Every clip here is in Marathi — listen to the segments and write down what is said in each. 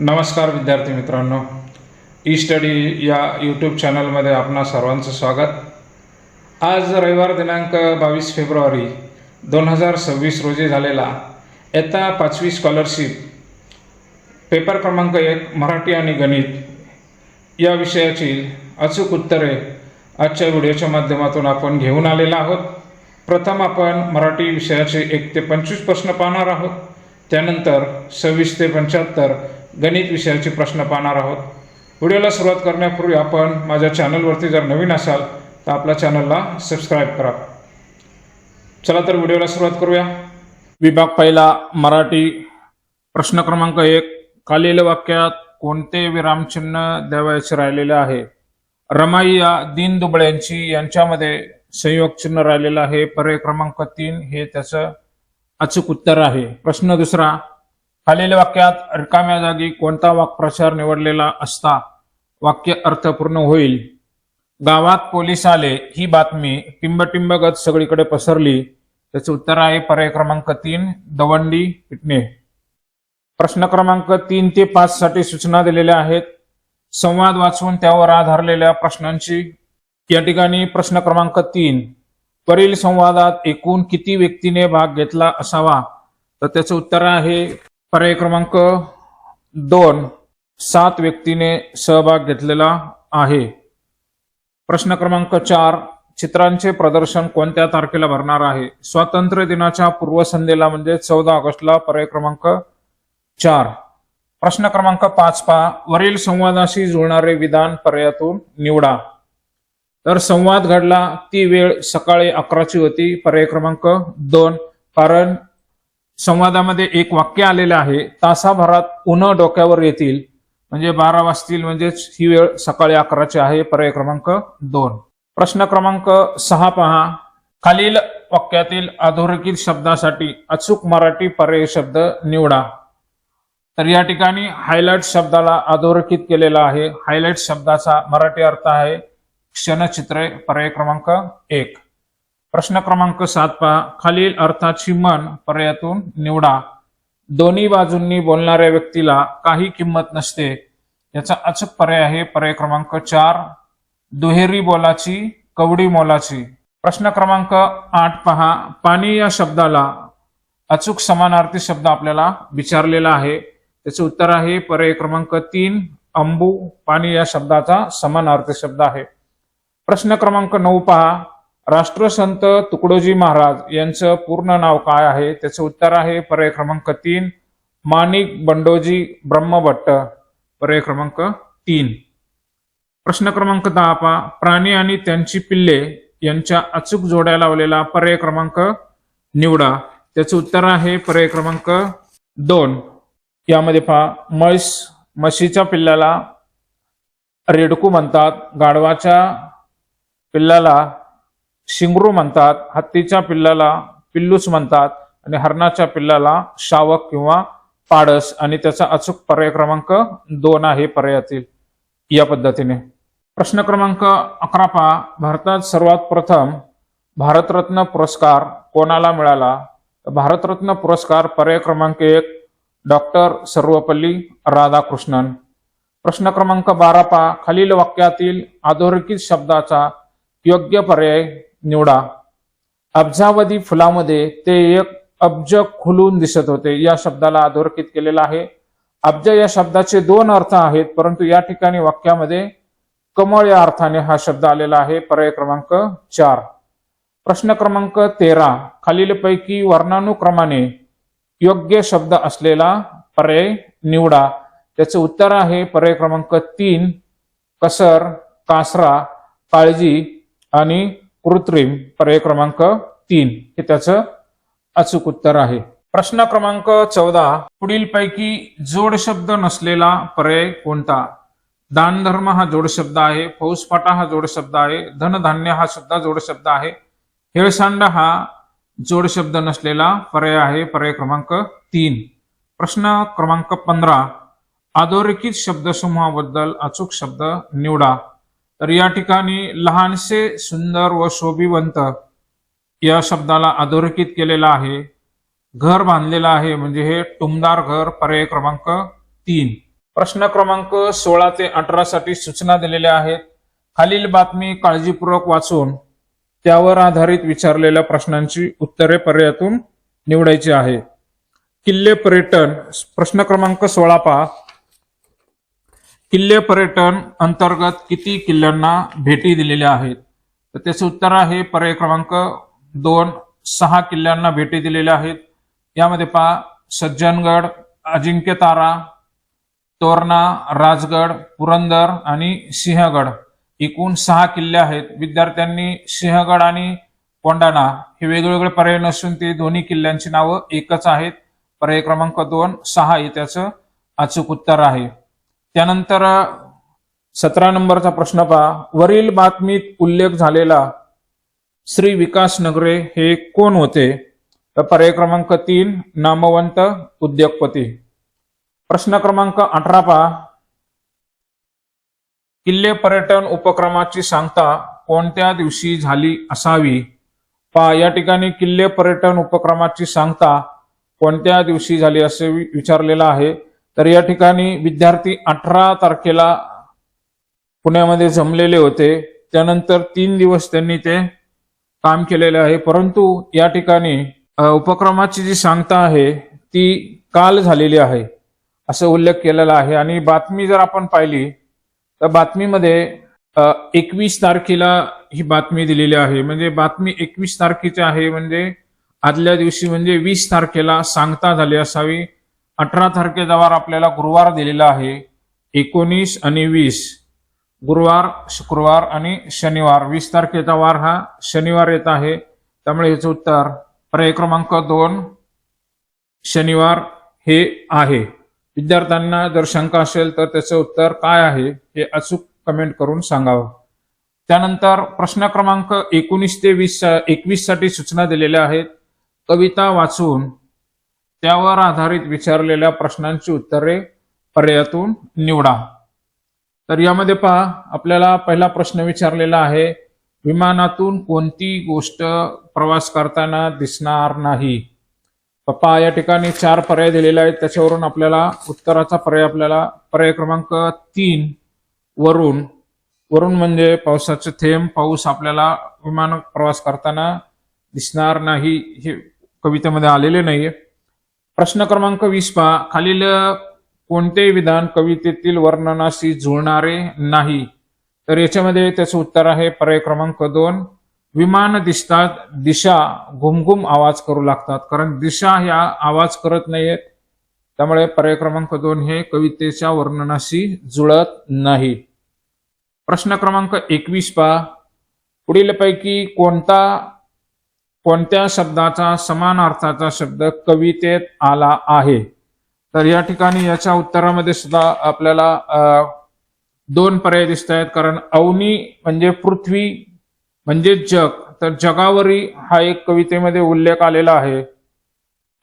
नमस्कार विद्यार्थी मित्रांनो, ई स्टडी या यूट्यूब चॅनलमध्ये आपणा सर्वांचं स्वागत। आज रविवार दिनांक 22 फेब्रुवारी 2026 रोजी झालेला इयत्ता 5वी स्कॉलरशिप पेपर क्रमांक 1 मराठी आणि गणित या विषयाची अचूक उत्तरे आजच्या व्हिडिओच्या माध्यमातून आपण घेऊन आलेला आहोत। प्रथम आपण मराठी विषयाचे 1 ते 25 प्रश्न पाहणार आहोत, त्यानंतर 26 ते 75 गणित विषयाचे प्रश्न पाहणार आहोत। व्हिडिओला सुरुवात करण्यापूर्वी आपण माझ्या चॅनलवरती जर नवीन असाल तर आपल्या चॅनलला सबस्क्राइब करा। चला तर व्हिडिओला सुरुवात करूया। विभाग पहिला मराठी, प्रश्न क्रमांक 1, खालील वाक्यात कोणते विरामचिन्ह द्यावयाचे राहिलेले आहे? रमाई या दीनदुबळ्यांची यांच्यामध्ये संयोग चिन्ह राहिलेलं आहे। पर्याय क्रमांक 3 हे त्याचं अचूक उत्तर आहे। प्रश्न दुसरा, खालील वाक्यात रिकाम्या जागी कोणता वाक्प्रचार निवडलेला असता वाक्य अर्थपूर्ण होईल? गावात पोलीस आले ही बातमी टिंबटिंबगत सगळीकडे पसरली। त्याचे उत्तर आहे पर्याय क्रमांक 3 दवंडी पिटणे। प्रश्न क्रमांक 3 ते 5 साठी सूचना दिलेल्या आहेत। संवाद वाचून त्यावर आधारलेल्या प्रश्नांची या ठिकाणी प्रश्न क्रमांक 3, वरील संवादात एकूण किती व्यक्तीने भाग घेतला असावा? तर त्याचं उत्तर आहे पर्याय क्रमांक 2 7 व्यक्तीने सहभाग घेतलेला आहे। प्रश्न क्रमांक 4, चित्रांचे प्रदर्शन कोणत्या तारखेला भरणार आहे? स्वातंत्र्य दिनाच्या पूर्वसंध्येला म्हणजे 14 ऑगस्टला। पर्याय क्रमांक 4। प्रश्न क्रमांक 5 पहा, वरील संवादाशी जुळणारे विधान पर्यायातून निवडा। तर संवाद घडला ती वेळ सकाळी 11ची होती। पर्याय क्रमांक 2, कारण संवादामध्ये एक वाक्य आलेलं आहे, तासाभरात उन्ह डोक्यावर येतील म्हणजे 12 वाजतील, म्हणजेच ही वेळ सकाळी 11ची आहे। पर्याय क्रमांक 2। प्रश्न क्रमांक 6 पहा, खालील वाक्यातील अधोरेखित शब्दासाठी अचूक मराठी पर्याय शब्द निवडा। तर या ठिकाणी हायलाइट शब्दाला अधोरेखित केलेला आहे। हायलाइट शब्दाचा मराठी अर्थ आहे क्षणचित्रे। पर्याय क्रमांक 1। प्रश्न क्रमांक 7 पहा, खालील अर्थाची म्हण पर्यायातून निवडा। दोन्ही बाजूंनी बोलणाऱ्या व्यक्तीला काही किंमत नसते, याचा अचूक पर्याय आहे पर्याय क्रमांक 4 दुहेरी बोलाची कवडी मोलाची। प्रश्न क्रमांक 8 पहा, पाणी या शब्दाला अचूक समानार्थी शब्द आपल्याला विचारलेला आहे। त्याचे उत्तर आहे पर्याय क्रमांक 3 अंबू। पाणी या शब्दाचा समानार्थी शब्द आहे। प्रश्न क्रमांक 9 पहा, राष्ट्रसंत तुकडोजी महाराज यांचं पूर्ण नाव काय आहे? त्याचे उत्तर आहे पर्याय क्रमांक 3 माणिक बंडोजी ब्रह्मभट्ट। पर्याय क्रमांक 3। प्रश्न क्रमांक 10 पहा, प्राणी आणि त्यांची पिल्ले यांच्या अचूक जोड्या लावलेला पर्याय क्रमांक निवडा। त्याचे उत्तर आहे पर्याय क्रमांक 2। यामध्ये पहा, म्हशीच्या पिल्लाला रेडकू म्हणतात, गाढवाच्या पिल्लाला शिंगरू म्हणतात, हत्तीच्या पिल्लाला पिल्लूच म्हणतात आणि हरणाच्या पिल्लाला शावक किंवा पाडस, आणि त्याचा अचूक पर्याय क्रमांक 2 आहे पर्यायातील या पद्धतीने। प्रश्न क्रमांक 11 पहा, भारतात सर्वात प्रथम भारतरत्न पुरस्कार कोणाला मिळाला? भारतरत्न पुरस्कार पर्याय क्रमांक 1 डॉक्टर सर्वपल्ली राधाकृष्णन। प्रश्न क्रमांक 12 पहा, खालील वाक्यातील अधोरेखित शब्दाचा योग्य पर्याय निवडा। अब्जावधी फुलामध्ये ते एक अब्ज खुलून दिसत होते या शब्दाला अधोरेखित केलेला आहे। अब्ज या शब्दाचे 2 अर्थ आहेत, परंतु या ठिकाणी वाक्यामध्ये कमळ या अर्थाने हा शब्द आलेला आहे। पर्याय क्रमांक 4। प्रश्न क्रमांक 13, खालीलपैकी वर्णानुक्रमाने योग्य शब्द असलेला पर्याय निवडा। त्याचे उत्तर आहे पर्याय क्रमांक 3 कसर, कासरा, काळजी आणि कृत्रिम। पर्याय क्रमांक 3 हे त्याचं अचूक उत्तर आहे। प्रश्न क्रमांक 14, पुढीलपैकी जोड शब्द नसलेला पर्याय कोणता? दानधर्म हा जोड शब्द आहे, फौजफाटा हा जोड शब्द आहे, धनधान्य हा सुद्धा जोड शब्द आहे, हेळसांड हा जोड शब्द नसलेला पर्याय आहे पर्याय क्रमांक 3। प्रश्न क्रमांक 15, अधोरेखित शब्दसमूहाबद्दल अचूक शब्द निवडा। तर या ठिकाणी लहानसे सुंदर व शोभिवंत या शब्दाला अधोरेखित केलेला आहे। घर बांधलेलं आहे म्हणजे हे टुमदार घर। पर्याय क्रमांक 3। प्रश्न क्रमांक 16 ते 18 साठी सूचना दिलेल्या आहेत. खालील बातमी काळजीपूर्वक वाचून त्यावर आधारित विचारलेल्या प्रश्नांची उत्तरे पर्यायातून निवडायची आहे. किल्ले पर्यटन, प्रश्न क्रमांक 16 पहा. किल्ले पर्यटन अंतर्गत किती किल्ल्यांना भेटी दिलेल्या आहेत? तर त्याचे उत्तर आहे पर्याय क्रमांक 2, 6 किल्ल्यांना भेटी दिलेल्या आहेत. यामध्ये पहा सज्जनगड, अजिंक्यतारा, तोरणा, राजगड, पुरंदर आणि सिंहगड, एकूण 6 किल्ले आहेत. विद्यार्थ्यांनी सिंहगड आणि कोंढाणा हे वेगवेगळे पर्याय नसून ते दोन्ही किल्ल्यांची नावं एकच आहेत. पर्याय क्रमांक 2, 6 हे त्याचं अचूक उत्तर आहे. त्यानंतर 17 नंबरचा प्रश्न पहा. वरील बातमीत उल्लेख झालेला श्री विकास नगरे हे कोण होते? तर पर्याय क्रमांक 3, नामवंत उद्योगपती. प्रश्न क्रमांक 18 पहा. किल्ले पर्यटन उपक्रमाची सांगता कोणत्या दिवशी झाली असावी? पहा या ठिकाणी किल्ले पर्यटन उपक्रमाची सांगता कोणत्या दिवशी झाली असे विचारलेलं आहे. तर या ठिकाणी विद्यार्थी 18 तारखेला पुण्यामध्ये जमलेले होते. त्यानंतर 3 दिवस त्यांनी ते काम केलेले आहे. परंतु या ठिकाणी उपक्रमाची जी सांगता आहे ती काल झालेली आहे असं उल्लेख केलेला आहे. आणि बातमी जर आपण पाहिली तर बातमीमध्ये 21 तारखेला ही बातमी दिलेली आहे. म्हणजे बातमी 21 तारखेची आहे, म्हणजे आदल्या दिवशी म्हणजे 20 तारखेला सांगता झाली असावी. 18 तारखेचा आपल्याला गुरुवार दिलेला आहे. 19 आणि 20 गुरुवार, शुक्रवार आणि शनिवार. 20 तारखेचा वार हा शनिवार येत आहे. त्यामुळे याचं उत्तर पर्याय क्रमांक 2 शनिवार हे आहे. विद्यार्थ्यांना जर शंका असेल तर त्याचं उत्तर काय आहे हे अचूक कमेंट करून सांगावं. त्यानंतर प्रश्न क्रमांक 19 ते 21 साठी सूचना दिलेल्या आहेत. कविता वाचून त्यावर आधारित विचारलेल्या प्रश्नांची उत्तरे पर्यायातून निवडा. तर यामध्ये पहा आपल्याला पहिला प्रश्न विचारलेला आहे. विमानातून कोणती गोष्ट प्रवास करताना दिसणार नाही? पहा या ठिकाणी 4 पर्याय दिलेले आहेत. त्याच्यावरून आपल्याला उत्तराचा पर्याय क्रमांक 3 वरून म्हणजे पावसाचे थेंब, पाऊस आपल्याला विमान प्रवास करताना दिसणार नाही हे कवितेमध्ये आलेले नाहीये. प्रश्न क्रमांक 20 पहा. खालील कोणते विधान कवितेतील वर्णनाशी जुळणारे नाही? तर याच्यामध्ये त्याचं उत्तर आहे पर्याय क्रमांक 2, विमान दिसतात दिशा घुमघुम आवाज करू लागतात. कारण दिशा ह्या आवाज करत नाहीयेत. त्यामुळे पर्याय क्रमांक 2 हे कवितेच्या वर्णनाशी जुळत नाही. प्रश्न क्रमांक 21 पहा. पुढीलपैकी कोणत्या शब्दाचा समान अर्थाचा शब्द कवितेत आला आहे? तर या ठिकाणी याच्या उत्तरामध्ये सुद्धा आपल्याला 2 पर्याय दिसत आहेत. कारण अवनी म्हणजे पृथ्वी म्हणजे जग, तर जगावरी हा एक कवितेमध्ये उल्लेख आलेला आहे.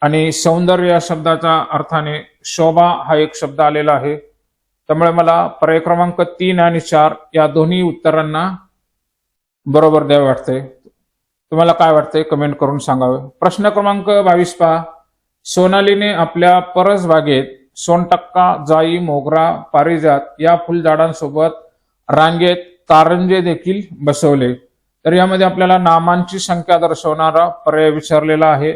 आणि सौंदर्य या शब्दाच्या अर्थाने शोभा हा एक शब्द आलेला आहे. त्यामुळे मला पर्याय क्रमांक 3 आणि 4 या दोन्ही उत्तरांना बरोबर द्यावे वाटते. तुम्हाला काय वाटतंय कमेंट करून सांगावे. प्रश्न क्रमांक 22 पहा. सोनालीने आपल्या परसबागेत सोनटक्का, जाई, मोगरा, पारिजात या फुलझाडांसोबत रांगेत कारंजे देखील बसवले. तर यामध्ये आपल्याला नामांची संख्या दर्शवणारा पर्याय विचारलेला आहे.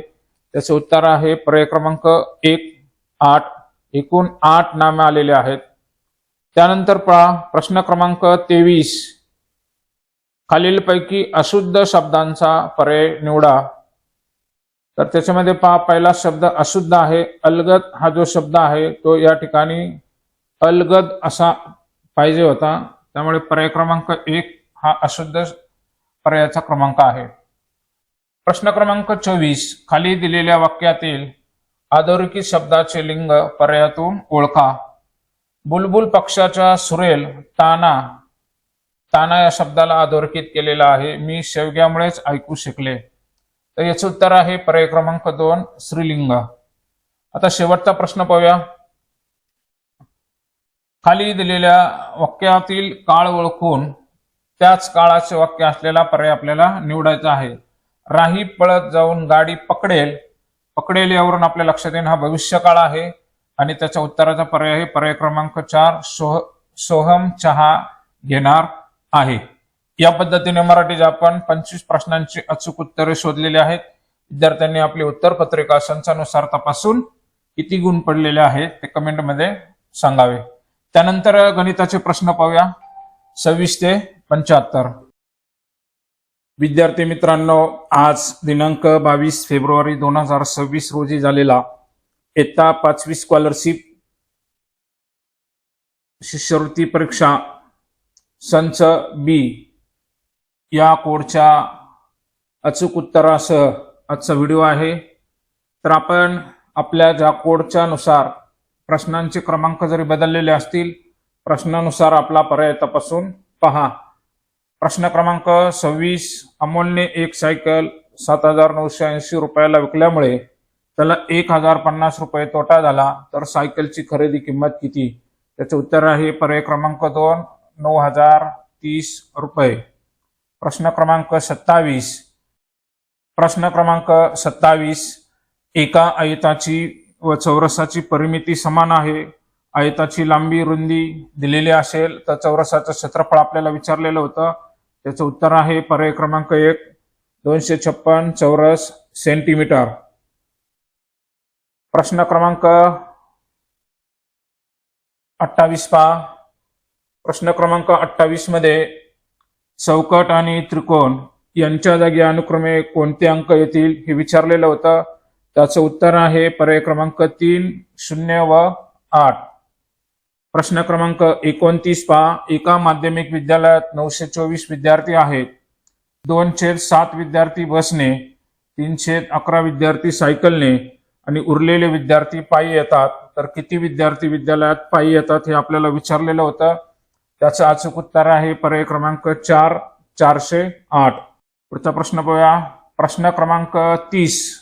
त्याचे उत्तर आहे पर्याय क्रमांक 1, 8. एकूण 8 नामे आलेले आहेत. त्यानंतर पहा प्रश्न क्रमांक 23. खालीलपैकी अशुद्ध शब्दांचा पर्याय निवडा. तर त्याच्यामध्ये पहा पहिला शब्द अशुद्ध आहे. अलगद हा जो शब्द आहे तो या ठिकाणी अलगद असा पाहिजे होता. त्यामुळे पर्याय क्रमांक 1 हा अशुद्ध पर्यायाचा क्रमांक आहे. प्रश्न क्रमांक 24. खाली दिलेल्या वाक्यातील अधोरेखित शब्दाचे लिंग पर्यायातून ओळखा. बुलबुल पक्षाच्या सुरेल ताना या शब्दाला अधोरेखित केलेला आहे. मी शेवग्यामुळेच ऐकू शिकले. तर याचे उत्तर आहे पर्याय क्रमांक 2 स्त्रीलिंग. आता शेवटचा प्रश्न पाहूया. खाली दिलेल्या वाक्यातील काळ ओळखून त्याच काळाचे वाक्य असलेला पर्याय आपल्याला निवडायचा आहे. राही पळत जाऊन गाडी पकडेल यावरून आपल्या लक्षात येईल हा भविष्यकाळ आहे. आणि त्याच्या उत्तराचा पर्याय आहे पर्याय क्रमांक 4 सोहम चहा घेणार आहे. या पद्धतीने मराठीत आपण 25 प्रश्नांची अचूक उत्तरे शोधलेली आहेत. विद्यार्थ्यांनी आपली उत्तरपत्रिका संचानुसार तपासून किती गुण पडलेले आहेत ते कमेंटमध्ये सांगावे. त्यानंतर गणिताचे प्रश्न पाहूया 26 ते 75. विद्यार्थी मित्रांनो, आज दिनांक 22 फेब्रुवारी 2026 रोजी झालेला इयत्ता 5वी स्कॉलरशिप शिष्यवृत्ती परीक्षा संच बी या कोडच्या अचूक उत्तरासह आजचा व्हिडिओ आहे. तर आपण आपल्या ज्या कोडच्या नुसार प्रश्नांचे क्रमांक जरी बदललेले असतील, प्रश्नानुसार आपला पर्याय तपासून पहा. प्रश्न क्रमांक 26, अमोलने एक सायकल 7,980 रुपयाला विकल्यामुळे त्याला 1,050 रुपये तोटा झाला, तर सायकलची खरेदी किंमत किती? त्याचे उत्तर आहे पर्याय क्रमांक 2 9,030 रुपये. प्रश्न क्रमांक 27, एका आयताची व चौरसाची परिमिती समान आहे. आयताची लांबी रुंदी दिलेली असेल तर चौरसाचं क्षेत्रफळ आपल्याला विचारलेलं होतं. त्याचं उत्तर आहे पर्याय क्रमांक 1 256 चौरस सेंटीमीटर. प्रश्न क्रमांक 28 पहा. प्रश्न क्रमांक 28 मध्ये चौकट आणि त्रिकोण यांच्या जागी अनुक्रमे कोणते अंक येतील हे विचारलेलं होतं. त्याचं उत्तर आहे पर्याय क्रमांक 3 0 व 8. प्रश्न क्रमांक 29 पहा. एका माध्यमिक विद्यालयात 924 विद्यार्थी आहेत. 2/7 विद्यार्थी बसने, 3/11 विद्यार्थी सायकलने आणि उरलेले विद्यार्थी पायी येतात. तर किती विद्यार्थी विद्यालयात पायी येतात हे आपल्याला विचारलेलं होतं. त्याचं अचूक उत्तर आहे पर्याय क्रमांक 4 408. पुढचा प्रश्न पाहूया. प्रश्न क्रमांक 30,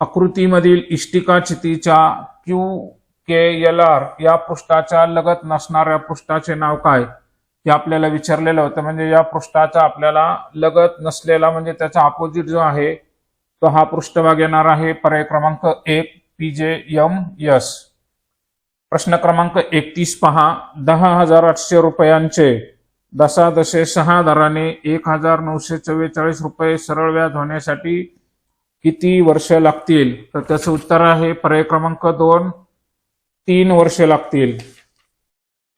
आकृतीमधील इष्टिका चितीच्या QKLR या पृष्ठाच्या लगत नसणाऱ्या पृष्ठाचे नाव काय? हे आपल्याला विचारलेलं होतं. म्हणजे या पृष्ठाचा आपल्याला लगत नसलेला म्हणजे त्याचा अपोजिट जो आहे तो हा पृष्ठभाग येणार आहे पर्याय क्रमांक 1 PJMS. प्रश्न क्रमांक 31 पहा. 10,800 रुपयांचे 10.6 दराने 1,944 रुपये सरळ व्याज होण्यासाठी किती वर्ष लागतील? तर त्याचं उत्तर आहे पर्याय क्रमांक 2 3 वर्षे लागतील.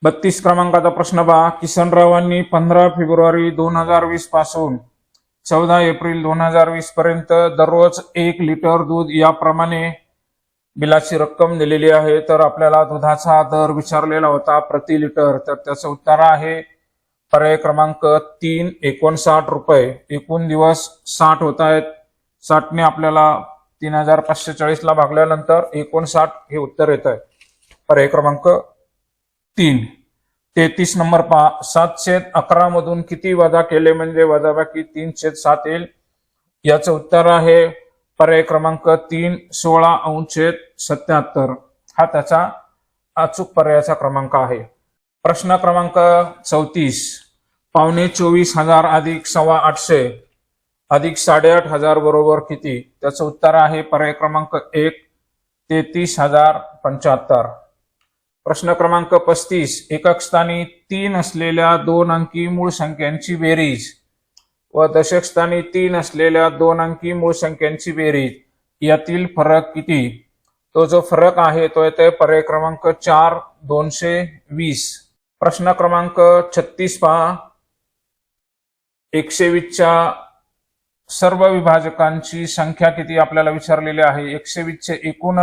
32 क्रमांकाचा प्रश्न पहा. किसनरावांनी 15 फेब्रुवारी 2020 पासून 14 एप्रिल 2020 पर्यंत दररोज 1 लिटर दूध याप्रमाणे बिलाची रक्कम दिलेली आहे. तर आपल्याला दुधाचा दर विचारलेला होता प्रति लिटर. तर त्याचं उत्तर आहे पर्याय क्रमांक 3 59 रुपये. एकूण दिवस 60 होत आहेत. 60 ने आपल्याला 3,540 ला भागल्यानंतर 59 हे उत्तर येत आहे. पर्याय क्रमांक 3. 33 नंबर पहा. 7/11 मधून किती वजा केले म्हणजे वजाबाकी 3/7 येईल? याचं उत्तर आहे पर्याय क्रमांक 3 16/77. हा त्याचा अचूक पर्यायाचा क्रमांक आहे. प्रश्न क्रमांक 34, 24,500 अधिक 825 अधिक 8,500 बरोबर किती? त्याचं उत्तर आहे पर्याय क्रमांक 1 33,075. प्रश्न क्रमांक 35, एकक स्थानी 3 असलेल्या 2 अंकी मूळ संख्यांची बेरीज व दशक स्थानी 3 असलेल्या 2 अंकी मूळ संख्यांची बेरीज यातील फरक किती? तो जो फरक आहे तो येते पर्याय क्रमांक 4 220. प्रश्न क्रमांक 36 पहा. 120च्या सर्व विभाजकांची संख्या किती आपल्याला विचारलेली आहे. 120चे एकूण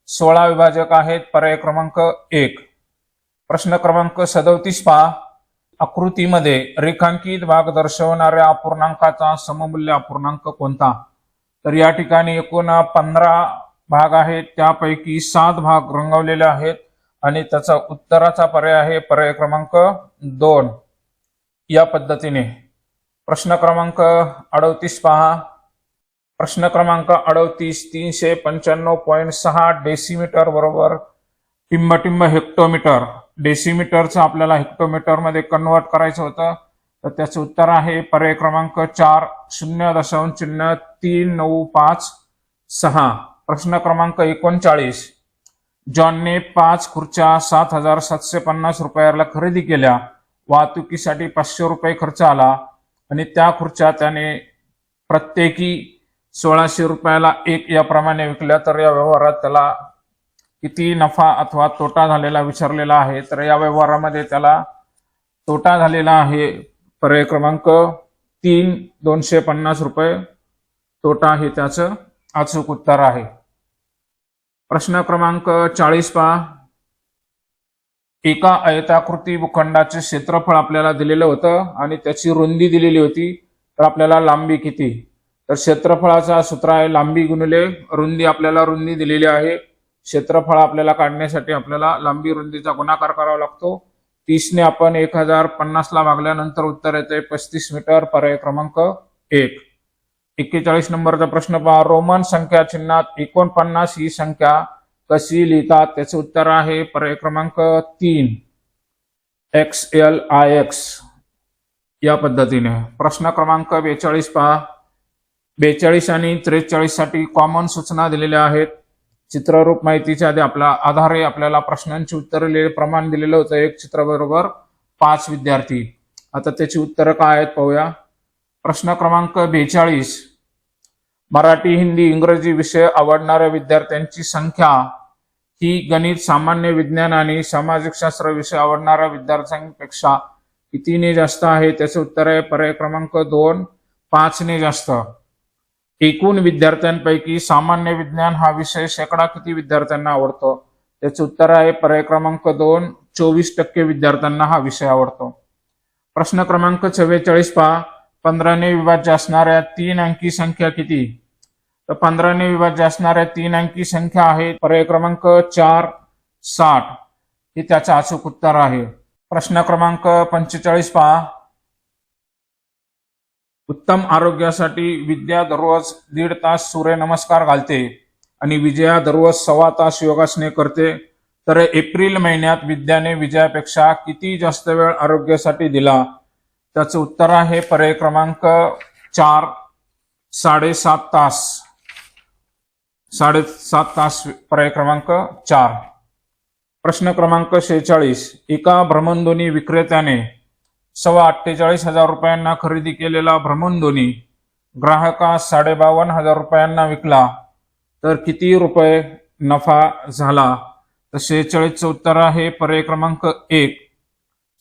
16 विभाजक आहेत. पर्याय क्रमांक 1. प्रश्न क्रमांक 37 पहा. आकृतीमध्ये रेखांकित भाग दर्शवणाऱ्या अपूर्णांकाचा सममूल्य अपूर्णांक कोणता? तर या ठिकाणी एकूण 15 भाग आहेत. त्यापैकी 7 भाग रंगवलेले आहेत आणि त्याचा उत्तराचा पर्याय आहे पर्याय क्रमांक 2. या पद्धतीने. प्रश्न क्रमांक 38 पहा. प्रश्न क्रमांक 38, 395.6 डेसिमीटर बरोबर टिंबटिंब हेक्टोमीटर. डेसिमीटरचं आपल्याला हेक्टोमीटर मध्ये कन्वर्ट करायचं होतं. तर त्याचं उत्तर आहे पर्याय क्रमांक 4 0.3956. प्रश्न क्रमांक 39, जॉनने 5 खुर्च्या 7,750 रुपयाला खरेदी केल्या. वाहतुकीसाठी 500 रुपये खर्च आला आणि त्या खुर्च्या त्याने प्रत्येकी 1,600 रुपयाला एक याप्रमाणे विकल्या. तर या व्यवहारात त्याला किती नफा अथवा तोटा झालेला विचारलेला आहे. तर या व्यवहारामध्ये त्याला तोटा झालेला आहे. पर्याय क्रमांक 3, 250 रुपये तोटा हे त्याचं अचूक उत्तर आहे. प्रश्न क्रमांक 40 पहा. एका आयताकृती भूखंडाचे क्षेत्रफळ आपल्याला दिलेलं होतं आणि त्याची रुंदी दिलेली होती. तर आपल्याला लांबी किती? तर क्षेत्रफळाचा सूत्र आहे लांबी गुणिले रुंदी. आपल्याला रुंदी दिलेली आहे. क्षेत्रफळ आपल्याला काढण्यासाठी आपल्याला लांबी रुंदीचा गुणाकार करावा लागतो. 30 ने आपण 1050 ला भागल्यानंतर उत्तर येते 35 मीटर. पर्याय क्रमांक 1. 41 नंबरचा प्रश्न पहा. रोमन संख्या चिन्हात 49 ही संख्या कशी लिहितात? त्याचे उत्तर आहे पर्याय क्रमांक 3 XLIX या पद्धतीने. प्रश्न क्रमांक 42 पहा. 42 आणि 43 साठी कॉमन सूचना दिलेल्या आहेत. चित्ररूप माहितीच्या आधारे आपल्याला प्रश्नांची उत्तरे प्रमाण दिलेलं होतं. एक चित्र बरोबर 5 विद्यार्थी. आता त्याची उत्तरं काय आहेत पाहूया. प्रश्न क्रमांक 42. मराठी, हिंदी, इंग्रजी विषय आवडणाऱ्या विद्यार्थ्यांची संख्या ही गणित, सामान्य विज्ञान आणि सामाजिक शास्त्र विषय आवडणाऱ्या विद्यार्थ्यांपेक्षा कितीने जास्त आहे? त्याचे उत्तर आहे पर्याय क्रमांक 2, 5 ने जास्त. एकूण विद्यार्थ्यांपैकी सामान्य विज्ञान हा विषय शेकडा किती विद्यार्थ्यांना आवडतो? त्याचे उत्तर आहे पर्याय क्रमांक 2, 24% विद्यार्थ्यांना हा विषय आवडतो. प्रश्न क्रमांक 44 पहा. 15 ने विभाज्य असणाऱ्या 3 अंकी संख्या किती? तर 15 ने विभाज्य असणाऱ्या 3 अंकी संख्या आहे पर्याय क्रमांक 4, 60 हे त्याचं अचूक उत्तर आहे. प्रश्न क्रमांक 45 पहा. उत्तम आरोग्यासाठी विद्या दररोज 1.5 तास सूर्यनमस्कार घालते आणि विजया दररोज 1.25 तास योगासने करते. तर एप्रिल महिन्यात विद्याने विजयापेक्षा किती जास्त वेळ आरोग्यासाठी दिला? त्याचं उत्तर आहे पर्याय क्रमांक 4, 7.5 तास. 7.5 तास पर्याय क्रमांक 4. प्रश्न क्रमांक 46. एका भ्रमणध्वनी विक्रेत्याने 48,500 रुपयांना खरेदी केलेला भ्रमणध्वनी ग्राहकास 52,500 रुपयांना विकला. तर किती रुपये नफा झाला? तर 46चं उत्तर आहे पर्याय क्रमांक 1,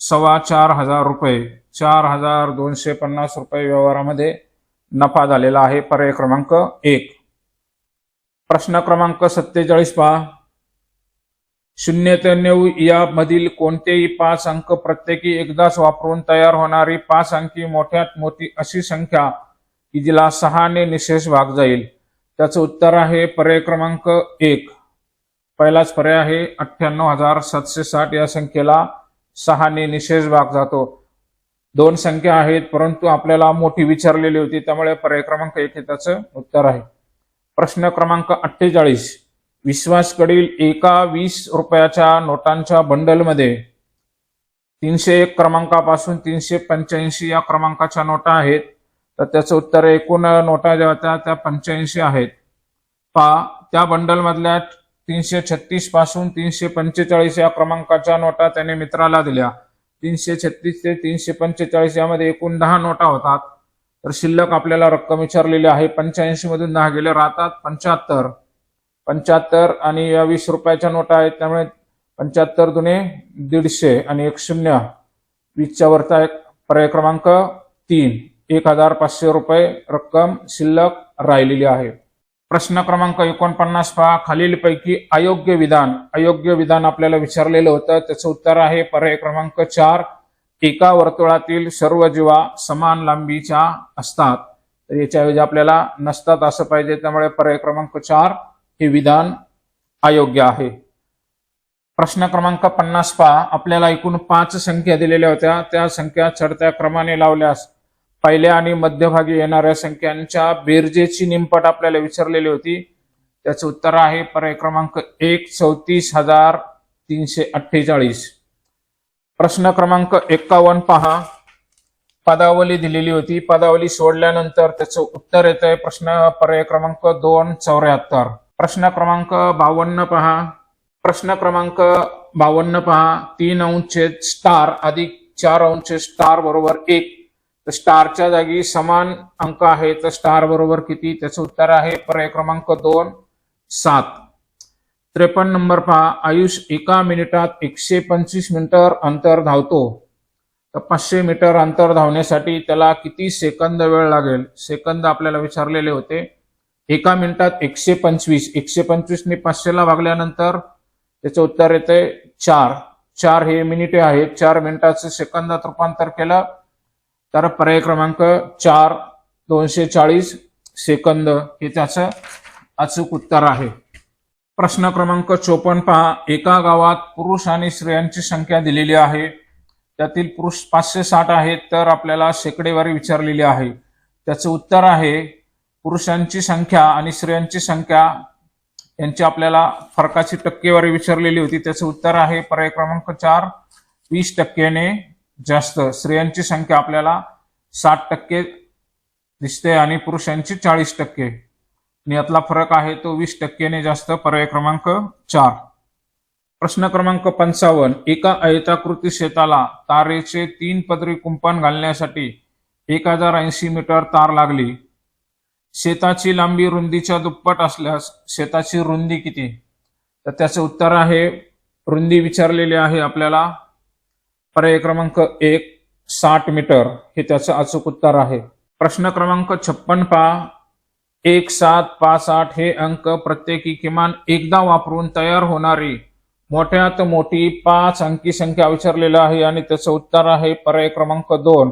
4,25,000 रुपये. 4,250 रुपये व्यवहारामध्ये नफा झालेला आहे. पर्याय क्रमांक 1. प्रश्न क्रमांक 47 पहा. 0 ते 9 या मधील कोणतेही 5 अंक प्रत्येकी एकदाच वापरून तयार होणारी 5 अंकी मोठ्यात मोठी अशी संख्या की जिला 6 ने निशेष भाग जाईल? त्याचं उत्तर आहे पर्याय क्रमांक 1. पहिलाच पर्याय आहे 98,760. या संख्येला 6 ने निशेष भाग जातो. 2 संख्या आहेत परंतु आपल्याला मोठी विचारलेली होती त्यामुळे पर्याय क्रमांक 1 हे त्याचं उत्तर आहे. प्रश्न क्रमांक 48. विश्वासकडील एका 20 रुपयाच्या नोटांच्या बंडलमध्ये 301 क्रमांकापासून 385 या क्रमांकाच्या नोटा आहेत. तर त्याचं उत्तर एकूण नोटा ज्या होत्या त्या 85 आहेत. पहा त्या बंडलमधल्या 336 पासून 345 या क्रमांकाच्या नोटा त्याने मित्राला दिल्या. 336 ते 345 यामध्ये एकूण 10 नोटा होतात. तर शिल्लक आपल्याला रक्कम विचारलेली आहे. 85 मधून 10 गेले राहतात 75 आणि या 20 रुपयाच्या नोटा आहेत त्यामुळे 75 दुने 150 आणि 1 0 20च्या वरचा एक पर्याय क्रमांक 3, 1,500 रुपये रक्कम शिल्लक राहिलेली आहे. प्रश्न क्रमांक 49 पहा. खालीलपैकी अयोग्य विधान आपल्याला विचारलेलं होतं. त्याचं उत्तर आहे पर्याय क्रमांक 4. एका वर्तुळातील सर्व जीवा समान लांबीच्या असतात. तर याच्याऐवजी आपल्याला नसतात असं पाहिजे त्यामुळे पर्याय क्रमांक 4 हे विधान अयोग्य आहे. प्रश्न क्रमांक 50 पहा. आपल्याला एकूण 5 संख्या दिलेल्या होत्या. त्या संख्या चढत्या क्रमाने लावल्यास पहिल्या आणि मध्यभागी येणाऱ्या संख्यांच्या बेरजेची निमपट आपल्याला विचारलेली होती. त्याचं उत्तर आहे पर्याय क्रमांक 1, 34,348. प्रश्न क्रमांक 51 पहा. पदावली दिलेली होती. पदावली सोडल्यानंतर त्याचं उत्तर येत आहे प्रश्न पर्याय क्रमांक 2, 74. प्रश्न क्रमांक 52 पहा. प्रश्न क्रमांक 52 पहा. 3 अंश छेद स्टार अधिक 4 अंश छेद स्टार बरोबर 1. तर स्टारच्या जागी समान अंक आहे तर स्टार बरोबर किती? त्याचं उत्तर आहे पर्याय क्रमांक 2 7. 53 नंबर पहा. आयुष एका मिनिटात 125 मीटर अंतर धावतो. तर 500 मीटर अंतर धावण्यासाठी त्याला किती सेकंद वेळ लागेल? सेकंद आपल्याला विचारलेले होते. एका मिनिटात 125. 125 ने 500 ला भागल्यानंतर त्याचं उत्तर येते 4. 4 हे मिनिटे आहेत. 4 मिनिटाचं सेकंदात रूपांतर केलं तर पर्याय क्रमांक 4 240 सेकंद हे त्याचं अचूक उत्तर आहे. प्रश्न क्रमांक 54 पहा. एका गावात पुरुष आणि स्त्रियांची संख्या दिलेली आहे. त्यातील पुरुष 560 आहेत तर आपल्याला शेकडेवारी विचारलेली आहे. त्याचं उत्तर आहे पुरुषांची संख्या आणि स्त्रियांची संख्या यांची आपल्याला फरकाची टक्केवारी विचारलेली होती. त्याचं उत्तर आहे पर्याय क्रमांक 4 20% जास्त. स्त्रियांची संख्या आपल्याला 60% दिसते आणि पुरुषांची 40%. आणि यातला फरक आहे तो 20% जास्त. पर्याय क्रमांक 4. प्रश्न क्रमांक 55. एका आयताकृती शेताला तारेचे 3 पदरी कुंपण घालण्यासाठी 1080 मीटर तार लागली. शेताची लांबी रुंदीच्या दुप्पट असल्यास शेताची रुंदी किती? तर त्याचे उत्तर आहे रुंदी विचारलेली आहे आपल्याला. पर्याय क्रमांक 1 60 मीटर हे त्याचं अचूक उत्तर आहे. प्रश्न क्रमांक 56 पहा. 1 7 5 8 हे अंक प्रत्येकी किमान एकदा वापरून तयार होणारी मोठ्यात मोठी 5 अंकी संख्या विचारलेली आहे आणि त्याचं उत्तर आहे पर्याय क्रमांक 2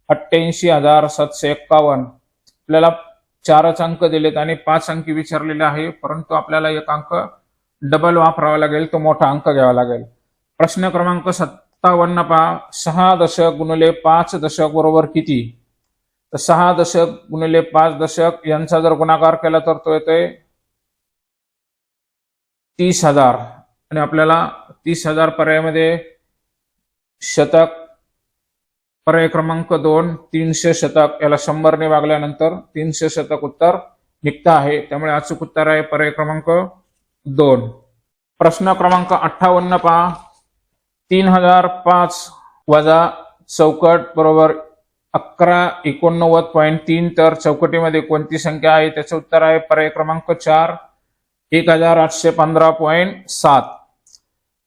88,751. आपल्याला 4च अंक दिलेत आणि 5 अंकी विचारलेले आहे परंतु आपल्याला एक अंक डबल वापरावा लागेल, तो मोठा अंक घ्यावा लागेल. प्रश्न क्रमांक 57 पहा. 6 दशक गुणिले 5 दशक बरोबर किती? तर 6 दशक गुणिले 5 दशक यांचा जर गुणाकार केला तर तो येतोय 30,000 आणि आपल्याला 30,000 पर्यायामध्ये शतक पर्याय क्रमांक 2 300 शतक. याला 100 ने भागल्यानंतर 300 शतक उत्तर निघतं आहे. त्यामुळे अचूक उत्तर आहे पर्याय क्रमांक 2. प्रश्न क्रमांक 58 पहा. 3005 वजा चौकट बरोबर 1189.3. तर चौकटीमध्ये कोणती संख्या आहे? त्याचं उत्तर आहे पर्याय क्रमांक 4 1815.7.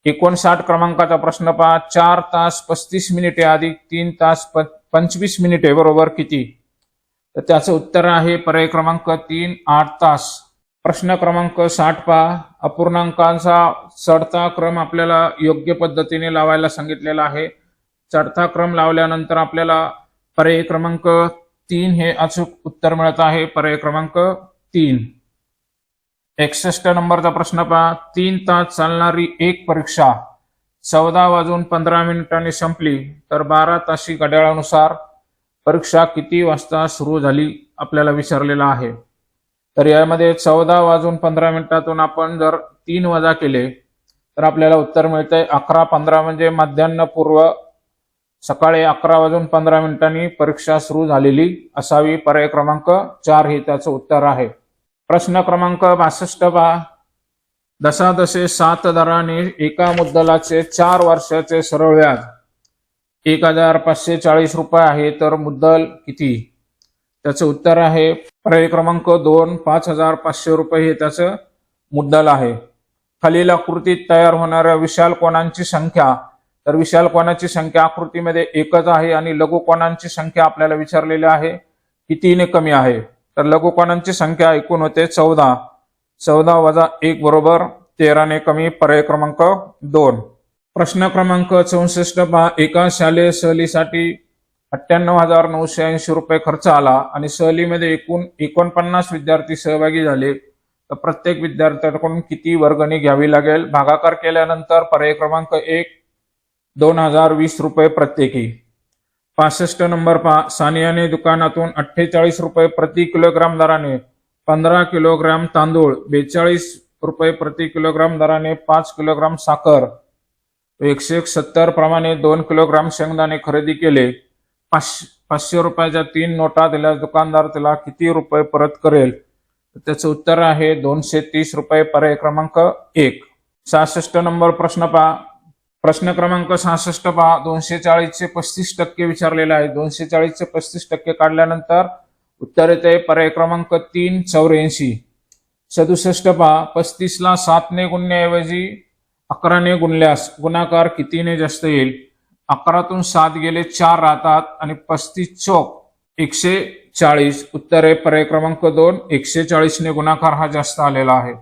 59 क्रमांकाचा प्रश्न पहा. 4 तास 35 मिनिटे अधिक 3 तास 25 मिनिटे बरोबर किती? तर त्याचं उत्तर आहे पर्याय क्रमांक 3 8 तास. प्रश्न क्रमांक 60 पहा. अपूर्णांकांचा चढता क्रम आपल्याला योग्य पद्धतीने लावायला सांगितलेला आहे. चढता क्रम लावल्यानंतर आपल्याला पर्याय क्रमांक 3 हे अचूक उत्तर मिळत आहे. पर्याय क्रमांक 3. 61 नंबरचा प्रश्न पहा. 3 तास चालणारी एक परीक्षा 14 वाजून 15 मिनिटांनी संपली तर 12 तासी घड्याळानुसार परीक्षा किती वाजता सुरू झाली आपल्याला विचारलेला आहे. तर यामध्ये 14 वाजून 15 मिनिटातून आपण जर 3 वजा केले तर आपल्याला उत्तर मिळतंय 11:15 म्हणजे मध्यान्हपूर्व सकाळी 11 वाजून 15 मिनिटांनी परीक्षा सुरू झालेली असावी. पर्याय क्रमांक 4 हे त्याचं उत्तर आहे. प्रश्न क्रमांक 62 पहा. दशादशे 7 दराने एका मुद्दलाचे 4 वर्षाचे सरळ व्याज 1540 रुपये आहे तर मुद्दल किती? त्याचं उत्तर आहे पर्याय क्रमांक 2 5500 रुपये हे त्याचं मुद्दल आहे. खालील आकृतीत तयार होणाऱ्या विशाल कोनांची संख्या. तर विशाल कोनाची संख्या आकृतीमध्ये एकच आहे आणि लघु कोनांची संख्या आपल्याला विचारलेली आहे कितीने कमी आहे. तर लघु कोनांची संख्या एकूण होते 14. 14 वजा 1 बरोबर 13 ने कमी. पर्याय क्रमांक 2. प्रश्न क्रमांक 64 पहा. एका शालेय सहलीसाठी 98,980 रुपये खर्च आला आणि सहलीमध्ये एकूण 49 विद्यार्थी सहभागी झाले तर प्रत्येक विद्यार्थ्याकडून किती वर्गणी घ्यावी लागेल? भागाकार केल्यानंतर पर्याय क्रमांक 1 2020 रुपये प्रत्येकी. 65 नंबर पहा. सानियाने दुकानातून 48 रुपये प्रति किलोग्राम दराने 15 किलोग्राम तांदूळ, 42 रुपये प्रति किलोग्राम दराने 5 किलोग्राम साखर, 170 प्रमाणे 2 किलोग्राम शेंगदाणे खरेदी केले. 500 रुपयाच्या 3 नोटा दिल्यास दुकानदार त्याला किती रुपये परत करेल? त्याचं उत्तर आहे 230 रुपये. पर्याय क्रमांक 1. 66 नंबर प्रश्न पहा. प्रश्न क्रमांक 66 पहा. 240 चे 35% विचारलेला आहे. 240 चे 35% काढल्यानंतर उत्तर येते पर्याय क्रमांक 3 84. 67 पहा. 35 ला 7 ने गुणण्याऐवजी 11 ने गुणल्यास गुणाकार कितीने जास्त येईल? 11तून 7 गेले 4 राहतात आणि 35 चौक 140. उत्तर आहे पर्याय क्रमांक 2 140 ने गुणाकार हा जास्त आलेला आहे.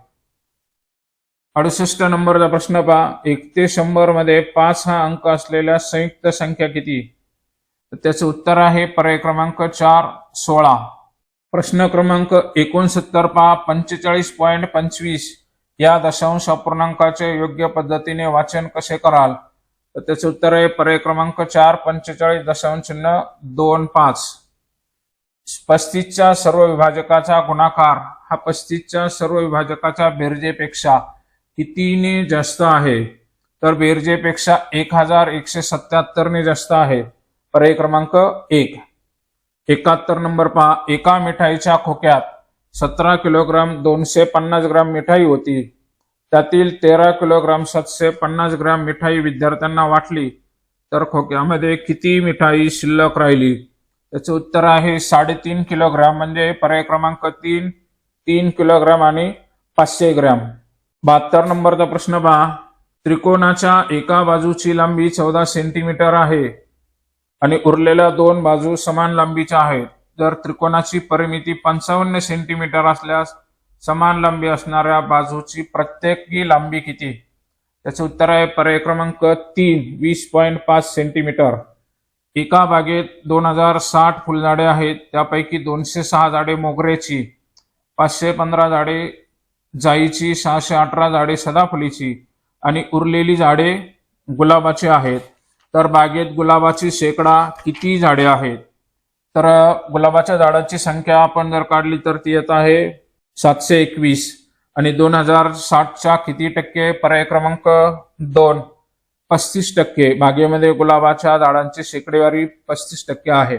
68 नंबरचा प्रश्न पहा. 1 ते 100 मध्ये 5 हा अंक असलेल्या संयुक्त संख्या किती? तर त्याचे उत्तर आहे पर्याय क्रमांक 4 16. प्रश्न क्रमांक 69 पहा. 45.25 या दशांश अपूर्णांकाचे योग्य पद्धतीने वाचन कसे कराल? तर त्याचे उत्तर आहे पर्याय क्रमांक 4 45.025. 35च्या सर्व विभाजकाचा गुणाकार हा 35च्या सर्व विभाजकाच्या बेरजेपेक्षा कितीने जास्त आहे? तर बेरजेपेक्षा 1177 ने जास्त आहे. पर्याय क्रमांक 1. 71 नंबर पहा. एका मिठाईच्या खोक्यात 17 किलोग्राम 250 ग्राम मिठाई होती. त्यातील 13 किलोग्राम 750 ग्राम मिठाई विद्यार्थ्यांना वाटली तर खोक्यामध्ये किती मिठाई शिल्लक राहिली? त्याचे उत्तर आहे 3.5 किलोग्राम, म्हणजे पर्याय क्रमांक 3 3 किलोग्राम आणि 500 ग्राम. 72 नंबरचा प्रश्न पहा. त्रिकोणाच्या एका बाजूची लांबी 14 सेंटीमीटर आहे आणि उरलेल्या 2 बाजू समान लांबीच्या आहेत. जर त्रिकोणाची परिमिती 55 सेंटीमीटर असल्यास समान लांबी असणाऱ्या बाजूची प्रत्येकी लांबी किती? त्याचे उत्तर आहे पर्याय क्रमांक 3 20.5 सेंटीमीटर. एका बागेत 2060 फुलझाडे आहेत. त्यापैकी 206 झाडे मोगऱ्याची, 515 झाडे जाईची, 618 झाडे सदाफुलीची आणि उरलेली झाडे गुलाबाची आहेत. तर बागेत गुलाबाची शेकडा किती झाडे आहेत? तर गुलाबाच्या झाडांची संख्या आपण जर काढली तर ती येत आहे 721. आणि 2060च्या किती टक्के? पर्याय क्रमांक 2 35%. बागेमध्ये गुलाबाच्या झाडांची शेकडेवारी 35% आहे.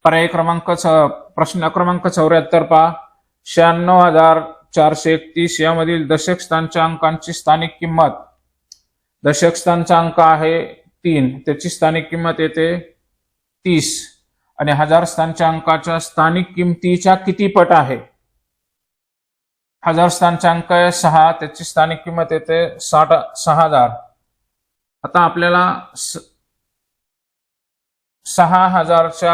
पर्याय क्रमांक प्रश्न क्रमांक 74 पहा. 96,431 यामधील दशक स्थानच्या अंकांची स्थानिक किंमत. दशक स्थानचा अंक आहे 3, त्याची स्थानिक किंमत येते 30. आणि हजार स्थानच्या अंकाच्या स्थानिक किमतीच्या किती पट आहे? हजार स्थानचा अंक आहे 6, त्याची स्थानिक किंमत येते 6,000. आता आपल्याला 6,000च्या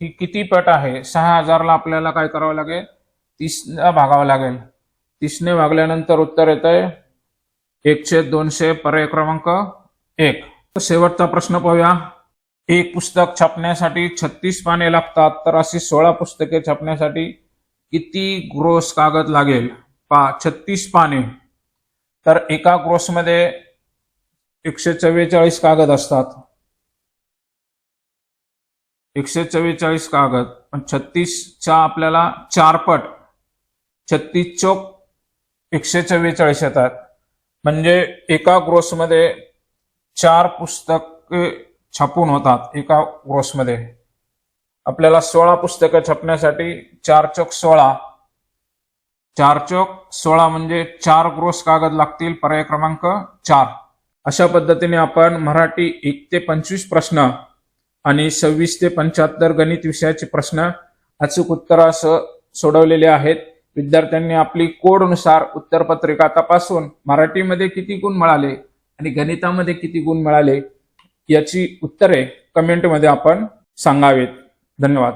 ही किती पट आहे? 6,000ला आपल्याला काय करावं लागेल? 30 भागावं लागेल. 30 ने भागल्यानंतर उत्तर येत आहे 1/200. पर्याय क्रमांक 1. शेवटचा प्रश्न पाहूया. एक पुस्तक छापण्यासाठी 36 पाने लागतात, तर अशी 16 पुस्तके छापण्यासाठी किती ग्रोस कागद लागेल? पहा, 36 पाने, तर एका ग्रोसमध्ये 144 कागद असतात. 144 कागद, पण 36च्या आपल्याला 4 पट, 36 चौक 144 येतात. म्हणजे एका ग्रोसमध्ये 4 पुस्तके छापून होतात. एका ग्रोसमध्ये आपल्याला 16 पुस्तकं छापण्यासाठी 4 चौक 16, 4 चौक 16 म्हणजे 4 ग्रोस कागद लागतील. पर्याय क्रमांक 4. अशा पद्धतीने आपण मराठी 1 ते 25 प्रश्न आणि 26 ते 75 गणित विषयाचे प्रश्न अचूक उत्तरासह सोडवलेले आहेत. विद्यार्थ्यांनी आपली कोडनुसार उत्तरपत्रिका तपासून मराठीमध्ये किती गुण मिळाले आणि गणितामध्ये किती गुण मिळाले याची उत्तरे कमेंटमध्ये आपण सांगावेत. धन्यवाद.